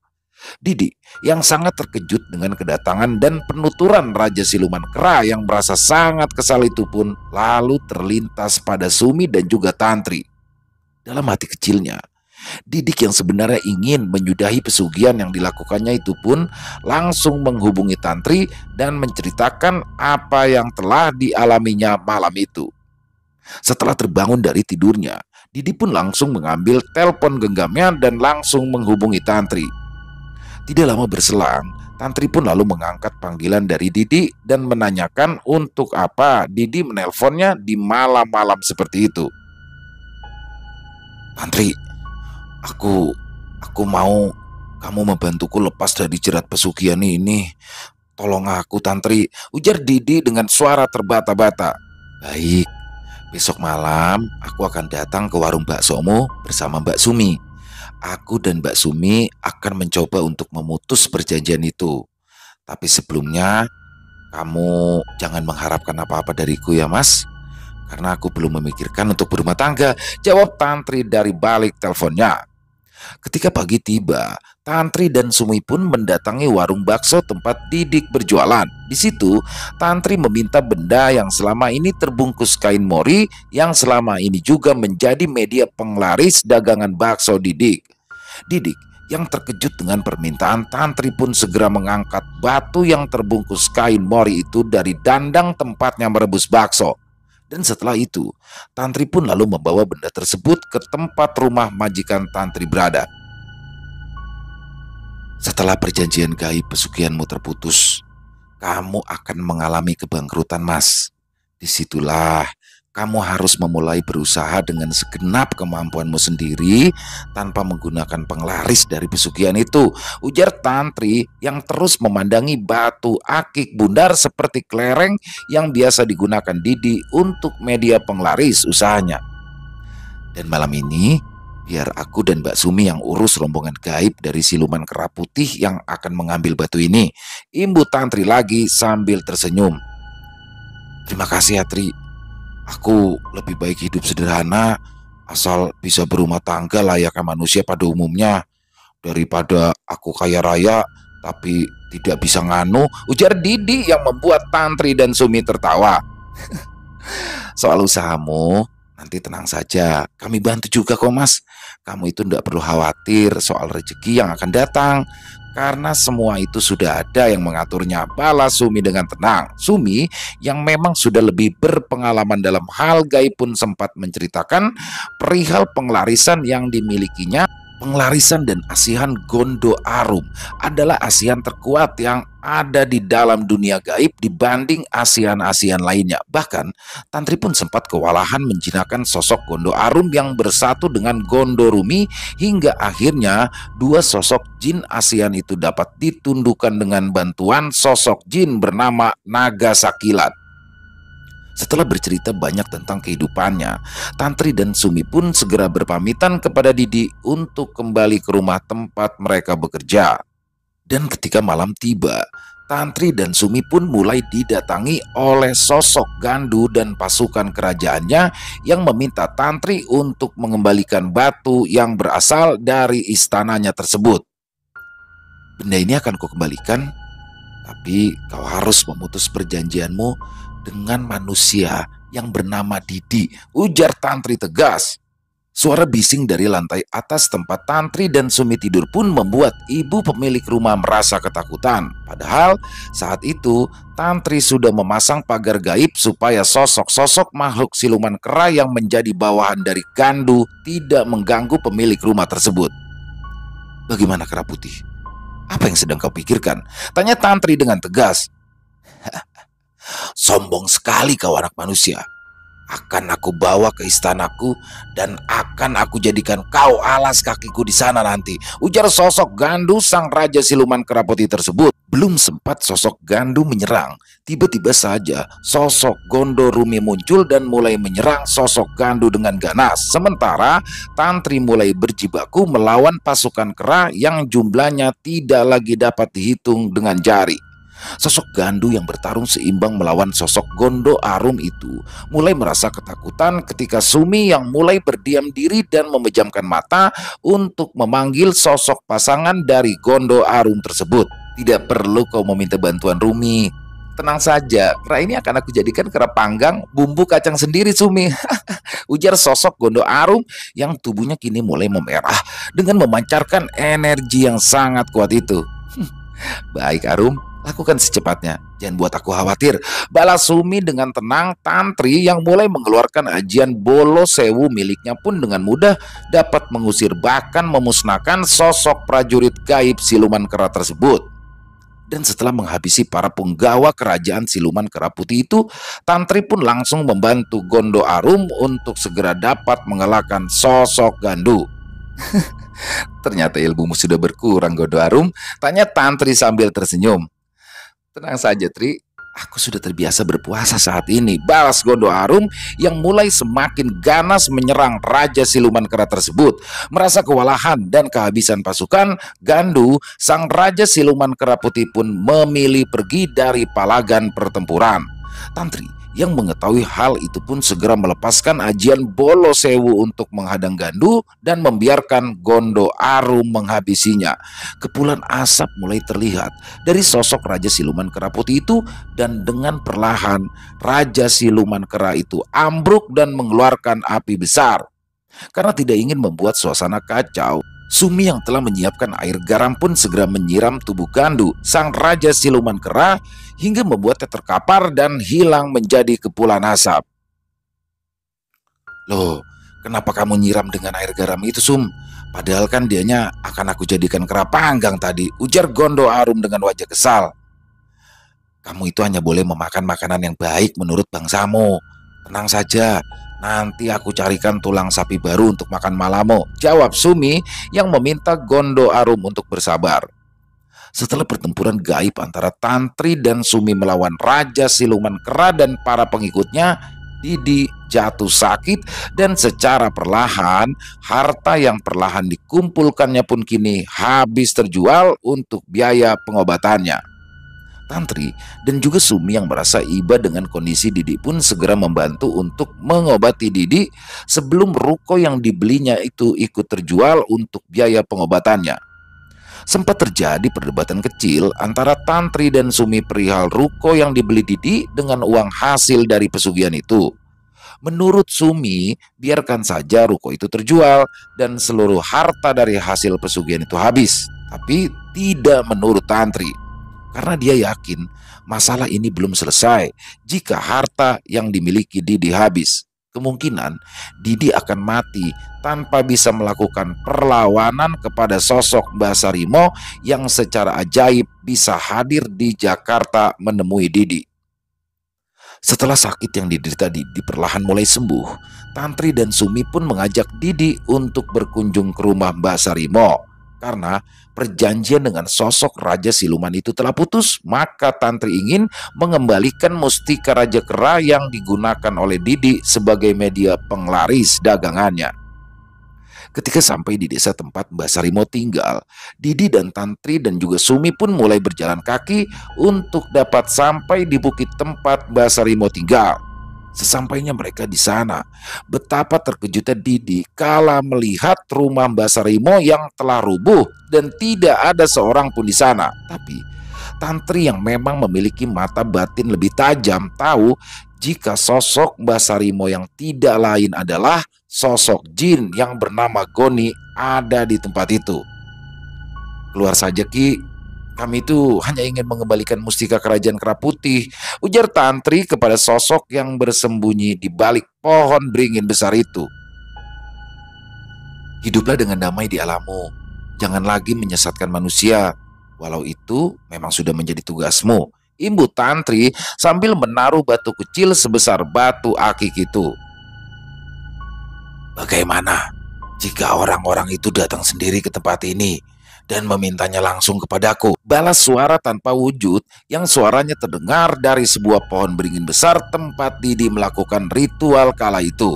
Didi yang sangat terkejut dengan kedatangan dan penuturan Raja Siluman Kera yang merasa sangat kesal itu pun lalu terlintas pada Sumi dan juga Tantri. Dalam hati kecilnya, Didik yang sebenarnya ingin menyudahi pesugihan yang dilakukannya itu pun langsung menghubungi Tantri dan menceritakan apa yang telah dialaminya malam itu. Setelah terbangun dari tidurnya, Didi pun langsung mengambil telepon genggamnya dan langsung menghubungi Tantri. Tidak lama berselang, Tantri pun lalu mengangkat panggilan dari Didi dan menanyakan untuk apa Didi menelponnya di malam-malam seperti itu. Tantri, aku mau kamu membantuku lepas dari jerat pesugihan ini. Tolong aku, Tantri, ujar Didi dengan suara terbata-bata. Baik, besok malam aku akan datang ke warung baksomu bersama Mbak Sumi. Aku dan Mbak Sumi akan mencoba untuk memutus perjanjian itu. Tapi sebelumnya, kamu jangan mengharapkan apa-apa dariku ya, Mas. Karena aku belum memikirkan untuk berumah tangga, jawab Tantri dari balik teleponnya. Ketika pagi tiba, Tantri dan Sumi pun mendatangi warung bakso tempat Didik berjualan. Di situ, Tantri meminta benda yang selama ini terbungkus kain mori yang selama ini juga menjadi media penglaris dagangan bakso Didik. Didik yang terkejut dengan permintaan Tantri pun segera mengangkat batu yang terbungkus kain mori itu dari dandang tempatnya merebus bakso. Dan setelah itu, Tantri pun lalu membawa benda tersebut ke tempat rumah majikan Tantri berada. Setelah perjanjian gaib pesugihanmu terputus, kamu akan mengalami kebangkrutan, Mas. Disitulah kamu harus memulai berusaha dengan segenap kemampuanmu sendiri tanpa menggunakan penglaris dari pesugihan itu, ujar Tantri yang terus memandangi batu akik bundar seperti kelereng yang biasa digunakan Didi untuk media penglaris usahanya. Dan malam ini, biar aku dan Mbak Sumi yang urus rombongan gaib dari siluman kera putih yang akan mengambil batu ini, imbu Tantri lagi sambil tersenyum. Terima kasih ya, Tri. Aku lebih baik hidup sederhana asal bisa berumah tangga layaknya manusia pada umumnya daripada aku kaya raya tapi tidak bisa nganu, ujar Didi yang membuat Tantri dan Sumi tertawa. Soal usahamu nanti tenang saja, kami bantu juga kok, Mas. Kamu itu tidak perlu khawatir soal rezeki yang akan datang, karena semua itu sudah ada yang mengaturnya, balas Sumi dengan tenang. Sumi yang memang sudah lebih berpengalaman dalam hal gaib pun sempat menceritakan perihal penglarisan yang dimilikinya. Penglarisan dan asihan Gondo Arum adalah asihan terkuat yang ada di dalam dunia gaib dibanding asihan-asihan lainnya. Bahkan Tantri pun sempat kewalahan menjinakkan sosok Gondo Arum yang bersatu dengan Gondo Rumi hingga akhirnya dua sosok jin asihan itu dapat ditundukkan dengan bantuan sosok jin bernama Naga Sakilat. Setelah bercerita banyak tentang kehidupannya, Tantri dan Sumi pun segera berpamitan kepada Didi untuk kembali ke rumah tempat mereka bekerja. Dan ketika malam tiba, Tantri dan Sumi pun mulai didatangi oleh sosok Gandu dan pasukan kerajaannya yang meminta Tantri untuk mengembalikan batu yang berasal dari istananya tersebut. Benda ini akan kau kembalikan, tapi kau harus memutus perjanjianmu dengan manusia yang bernama Didi, ujar Tantri tegas. Suara bising dari lantai atas tempat Tantri dan Sumi tidur pun membuat ibu pemilik rumah merasa ketakutan. Padahal saat itu Tantri sudah memasang pagar gaib supaya sosok-sosok makhluk siluman kera yang menjadi bawahan dari Gandu tidak mengganggu pemilik rumah tersebut. Bagaimana kera putih? Apa yang sedang kau pikirkan? Tanya Tantri dengan tegas. Sombong sekali kau anak manusia. Akan aku bawa ke istanaku dan akan aku jadikan kau alas kakiku di sana nanti, ujar sosok Gandu sang raja siluman kera putih tersebut. Belum sempat sosok Gandu menyerang, tiba-tiba saja sosok Gondo Rumi muncul dan mulai menyerang sosok Gandu dengan ganas. Sementara Tantri mulai berjibaku melawan pasukan kera yang jumlahnya tidak lagi dapat dihitung dengan jari. Sosok Gandu yang bertarung seimbang melawan sosok Gondo Arum itu mulai merasa ketakutan ketika Sumi yang mulai berdiam diri dan memejamkan mata untuk memanggil sosok pasangan dari Gondo Arum tersebut. Tidak perlu kau meminta bantuan Rumi. Tenang saja, kera ini akan aku jadikan kera panggang bumbu kacang sendiri, Sumi. Ujar sosok Gondo Arum yang tubuhnya kini mulai memerah dengan memancarkan energi yang sangat kuat itu. Baik Arum, lakukan secepatnya, jangan buat aku khawatir, balas Sumi dengan tenang. Tantri yang mulai mengeluarkan ajian Bolo Sewu miliknya pun dengan mudah dapat mengusir bahkan memusnahkan sosok prajurit gaib siluman kera tersebut. Dan setelah menghabisi para penggawa kerajaan siluman kera putih itu, Tantri pun langsung membantu Gondo Arum untuk segera dapat mengalahkan sosok Gandu. Ternyata ilmumu sudah berkurang, Gondo Arum, tanya Tantri sambil tersenyum. Tenang saja, Tri. Aku sudah terbiasa berpuasa saat ini, balas Gondo Arum yang mulai semakin ganas menyerang Raja Siluman Kera tersebut. Merasa kewalahan dan kehabisan pasukan, Gandu, sang Raja Siluman Kera Putih pun memilih pergi dari palagan pertempuran. Tantri yang mengetahui hal itu pun segera melepaskan ajian Bolo Sewu untuk menghadang Gandu dan membiarkan Gondo Arum menghabisinya. Kepulan asap mulai terlihat dari sosok Raja Siluman Kera Putih itu, dan dengan perlahan Raja Siluman Kera itu ambruk dan mengeluarkan api besar. Karena tidak ingin membuat suasana kacau, Sumi yang telah menyiapkan air garam pun segera menyiram tubuh Gandu, sang Raja Siluman Kera, hingga membuatnya terkapar dan hilang menjadi kepulan asap. Loh, kenapa kamu nyiram dengan air garam itu, Sum? Padahal kan dianya akan aku jadikan kera panggang tadi, ujar Gondo Arum dengan wajah kesal. Kamu itu hanya boleh memakan makanan yang baik menurut bangsamu. Tenang saja, nanti aku carikan tulang sapi baru untuk makan malammu, jawab Sumi yang meminta Gondo Arum untuk bersabar. Setelah pertempuran gaib antara Tantri dan Sumi melawan Raja Siluman Kera dan para pengikutnya, Didi jatuh sakit dan secara perlahan harta yang perlahan dikumpulkannya pun kini habis terjual untuk biaya pengobatannya. Tantri dan juga Sumi yang merasa iba dengan kondisi Didi pun segera membantu untuk mengobati Didi sebelum ruko yang dibelinya itu ikut terjual untuk biaya pengobatannya. Sempat terjadi perdebatan kecil antara Tantri dan Sumi perihal ruko yang dibeli Didi dengan uang hasil dari pesugihan itu. Menurut Sumi, biarkan saja ruko itu terjual dan seluruh harta dari hasil pesugihan itu habis. Tapi tidak menurut Tantri, karena dia yakin masalah ini belum selesai. Jika harta yang dimiliki Didi habis, kemungkinan Didi akan mati tanpa bisa melakukan perlawanan kepada sosok Mbah Sarimo yang secara ajaib bisa hadir di Jakarta menemui Didi. Setelah sakit yang diderita Didi perlahan mulai sembuh, Tantri dan Sumi pun mengajak Didi untuk berkunjung ke rumah Mbah Sarimo. Karena perjanjian dengan sosok Raja Siluman itu telah putus, maka Tantri ingin mengembalikan mustika Raja Kera yang digunakan oleh Didi sebagai media penglaris dagangannya. Ketika sampai di desa tempat Mbah Sarimo tinggal, Didi dan Tantri dan juga Sumi pun mulai berjalan kaki untuk dapat sampai di bukit tempat Mbah Sarimo tinggal. Sesampainya mereka di sana, betapa terkejutnya Didi kala melihat rumah Mbah Sarimo yang telah rubuh dan tidak ada seorang pun di sana. Tapi Tantri yang memang memiliki mata batin lebih tajam tahu jika sosok Mbah Sarimo yang tidak lain adalah sosok jin yang bernama Goni ada di tempat itu. Keluar saja, Ki. Kami itu hanya ingin mengembalikan mustika kerajaan Kera Putih, ujar Tantri kepada sosok yang bersembunyi di balik pohon beringin besar itu. Hiduplah dengan damai di alammu. Jangan lagi menyesatkan manusia. Walau itu memang sudah menjadi tugasmu, imbu Tantri sambil menaruh batu kecil sebesar batu akik itu. Bagaimana jika orang-orang itu datang sendiri ke tempat ini dan memintanya langsung kepadaku? Balas suara tanpa wujud yang suaranya terdengar dari sebuah pohon beringin besar tempat Didi melakukan ritual kala itu.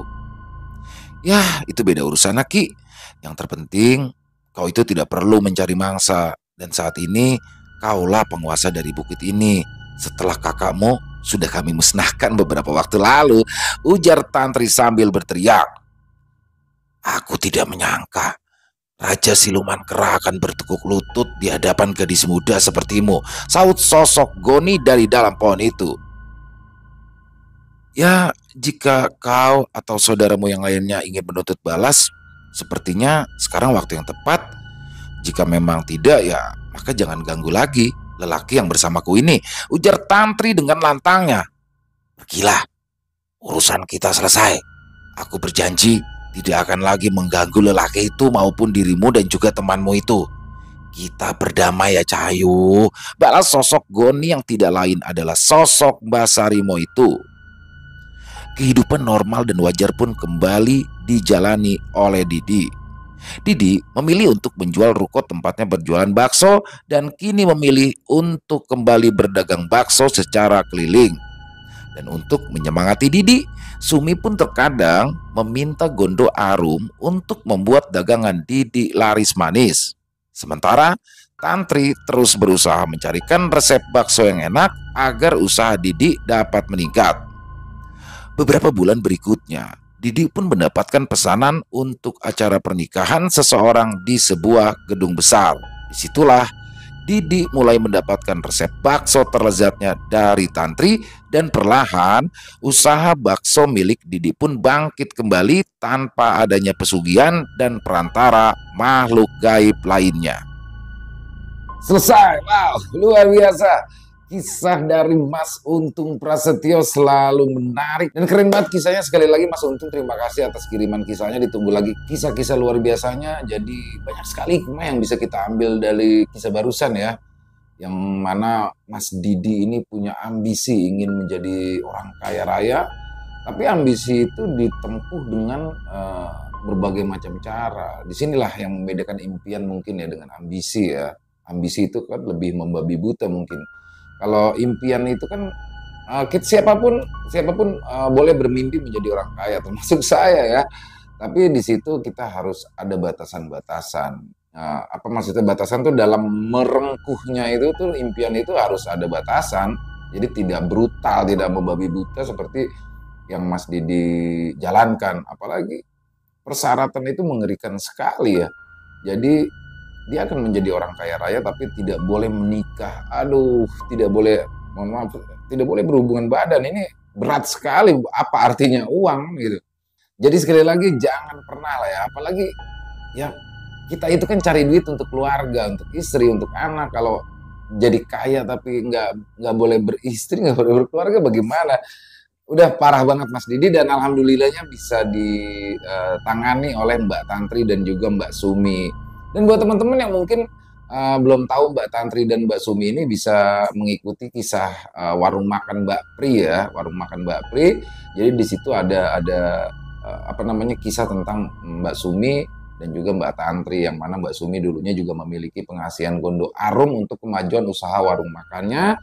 Ya, itu beda urusan, Ki. Yang terpenting, kau itu tidak perlu mencari mangsa. Dan saat ini, kaulah penguasa dari bukit ini. Setelah kakakmu sudah kami musnahkan beberapa waktu lalu, ujar Tantri sambil berteriak. Aku tidak menyangka Raja Siluman Kera akan bertekuk lutut di hadapan gadis muda sepertimu, saut sosok Goni dari dalam pohon itu. Ya, jika kau atau saudaramu yang lainnya ingin menuntut balas, sepertinya sekarang waktu yang tepat. Jika memang tidak, ya maka jangan ganggu lagi lelaki yang bersamaku ini, ujar Tantri dengan lantangnya. Pergilah, urusan kita selesai. Aku berjanji tidak akan lagi mengganggu lelaki itu maupun dirimu dan juga temanmu itu. Kita berdamai ya Cahayu, balas sosok Goni yang tidak lain adalah sosok Mbak Sarimo itu. Kehidupan normal dan wajar pun kembali dijalani oleh Didi. Didi memilih untuk menjual ruko tempatnya berjualan bakso dan kini memilih untuk kembali berdagang bakso secara keliling. Dan untuk menyemangati Didi, Sumi pun terkadang meminta Gondo Arum untuk membuat dagangan Didi laris manis. Sementara Tantri terus berusaha mencarikan resep bakso yang enak agar usaha Didi dapat meningkat. Beberapa bulan berikutnya, Didi pun mendapatkan pesanan untuk acara pernikahan seseorang di sebuah gedung besar. Disitulah Didi mulai mendapatkan resep bakso terlezatnya dari Tantri dan perlahan usaha bakso milik Didi pun bangkit kembali tanpa adanya pesugihan dan perantara makhluk gaib lainnya. Selesai, wow, luar biasa. Kisah dari Mas Untung Prasetyo selalu menarik dan keren banget kisahnya. Sekali lagi Mas Untung, terima kasih atas kiriman kisahnya. Ditunggu lagi kisah-kisah luar biasanya. Jadi banyak sekali yang bisa kita ambil dari kisah barusan ya. Yang mana Mas Didi ini punya ambisi ingin menjadi orang kaya raya. Tapi ambisi itu ditempuh dengan berbagai macam cara. Disinilah yang membedakan impian mungkin ya dengan ambisi ya. Ambisi itu kan lebih membabi buta mungkin. Kalau impian itu kan siapapun boleh bermimpi menjadi orang kaya, termasuk saya ya. Tapi di situ kita harus ada batasan-batasan. Apa maksudnya batasan tuh dalam merengkuhnya itu tuh impian itu harus ada batasan. Jadi tidak brutal, tidak membabi buta seperti yang Mas Didi jalankan. Apalagi persyaratan itu mengerikan sekali ya. Jadi dia akan menjadi orang kaya raya tapi tidak boleh menikah. Aduh, tidak boleh, mohon maaf, tidak boleh berhubungan badan. Ini berat sekali. Apa artinya uang gitu. Jadi sekali lagi jangan pernah lah ya. Apalagi ya kita itu kan cari duit untuk keluarga, untuk istri, untuk anak. Kalau jadi kaya tapi nggak boleh beristri, nggak boleh berkeluarga, bagaimana? Udah parah banget Mas Didi dan alhamdulillahnya bisa ditangani oleh Mbak Tantri dan juga Mbak Sumi. Dan buat teman-teman yang mungkin belum tahu Mbak Tantri dan Mbak Sumi ini bisa mengikuti kisah warung makan Mbak Pri ya, warung makan Mbak Pri. Jadi di situ ada apa namanya kisah tentang Mbak Sumi dan juga Mbak Tantri yang mana Mbak Sumi dulunya juga memiliki pengasihan Gondo Arum untuk kemajuan usaha warung makannya,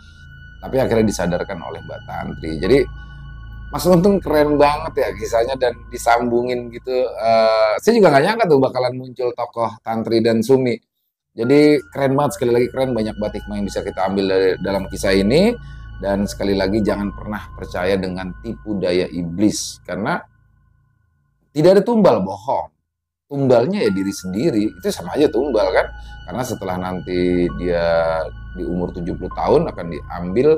tapi akhirnya disadarkan oleh Mbak Tantri. Jadi Mas Untung keren banget ya kisahnya dan disambungin gitu. Saya juga nggak nyangka tuh bakalan muncul tokoh Tantri dan Sumi. Jadi keren banget, sekali lagi keren, banyak batik yang bisa kita ambil dari dalam kisah ini. Dan sekali lagi jangan pernah percaya dengan tipu daya iblis. Karena tidak ada tumbal bohong. Tumbalnya ya diri sendiri, itu sama aja tumbal kan. Karena setelah nanti dia di umur 70 tahun akan diambil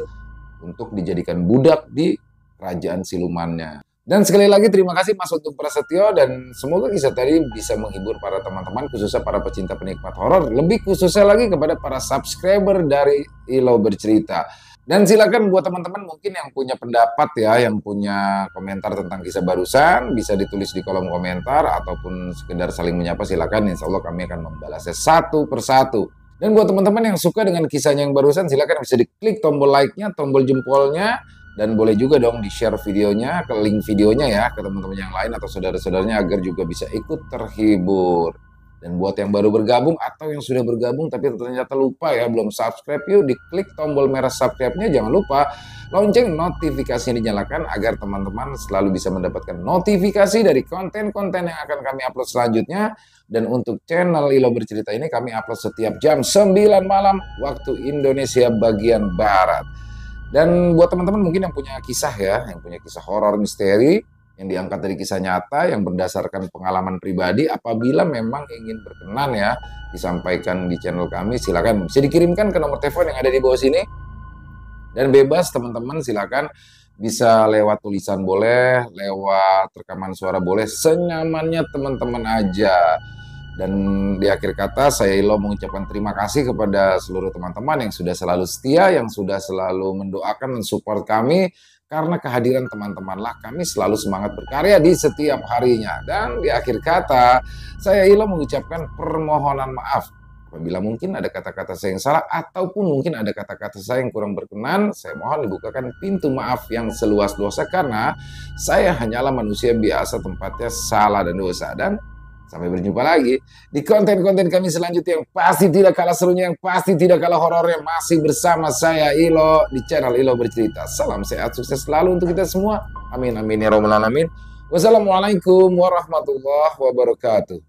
untuk dijadikan budak di kerajaan silumannya. Dan sekali lagi terima kasih Mas Untung Prasetyo dan semoga kisah tadi bisa menghibur para teman-teman, khususnya para pecinta penikmat horor, lebih khususnya lagi kepada para subscriber dari Ilo Bercerita. Dan silakan buat teman-teman mungkin yang punya pendapat ya, yang punya komentar tentang kisah barusan, bisa ditulis di kolom komentar ataupun sekedar saling menyapa, silakan. Insya Allah kami akan membalasnya satu persatu. Dan buat teman-teman yang suka dengan kisahnya yang barusan, silakan bisa diklik tombol like-nya, tombol jempolnya. Dan boleh juga dong di-share videonya, ke link videonya ya, ke teman-teman yang lain atau saudara-saudaranya agar juga bisa ikut terhibur. Dan buat yang baru bergabung atau yang sudah bergabung tapi ternyata lupa ya, belum subscribe, yuk diklik tombol merah subscribe-nya. Jangan lupa lonceng notifikasinya dinyalakan agar teman-teman selalu bisa mendapatkan notifikasi dari konten-konten yang akan kami upload selanjutnya. Dan untuk channel Ilo Bercerita ini kami upload setiap jam 9 malam waktu Indonesia bagian Barat. Dan buat teman-teman mungkin yang punya kisah ya, yang punya kisah horor misteri yang diangkat dari kisah nyata yang berdasarkan pengalaman pribadi, apabila memang ingin berkenan ya disampaikan di channel kami, silakan bisa dikirimkan ke nomor telepon yang ada di bawah sini. Dan bebas teman-teman, silakan bisa lewat tulisan boleh, lewat rekaman suara boleh, senyamannya teman-teman aja. Dan di akhir kata saya Ilo mengucapkan terima kasih kepada seluruh teman-teman yang sudah selalu setia, yang sudah selalu mendoakan dan support kami. Karena kehadiran teman-temanlah kami selalu semangat berkarya di setiap harinya. Dan di akhir kata saya Ilo mengucapkan permohonan maaf Apabila mungkin ada kata-kata saya yang salah ataupun mungkin ada kata-kata saya yang kurang berkenan, saya mohon dibukakan pintu maaf yang seluas-luasnya karena saya hanyalah manusia biasa, tempatnya salah dan dosa. Dan sampai berjumpa lagi di konten-konten kami selanjutnya yang pasti tidak kalah serunya, yang pasti tidak kalah horornya, masih bersama saya Ilo di channel Ilo Bercerita. Salam sehat, sukses selalu untuk kita semua. Amin amin ya rabbal alamin. Wassalamualaikum warahmatullahi wabarakatuh.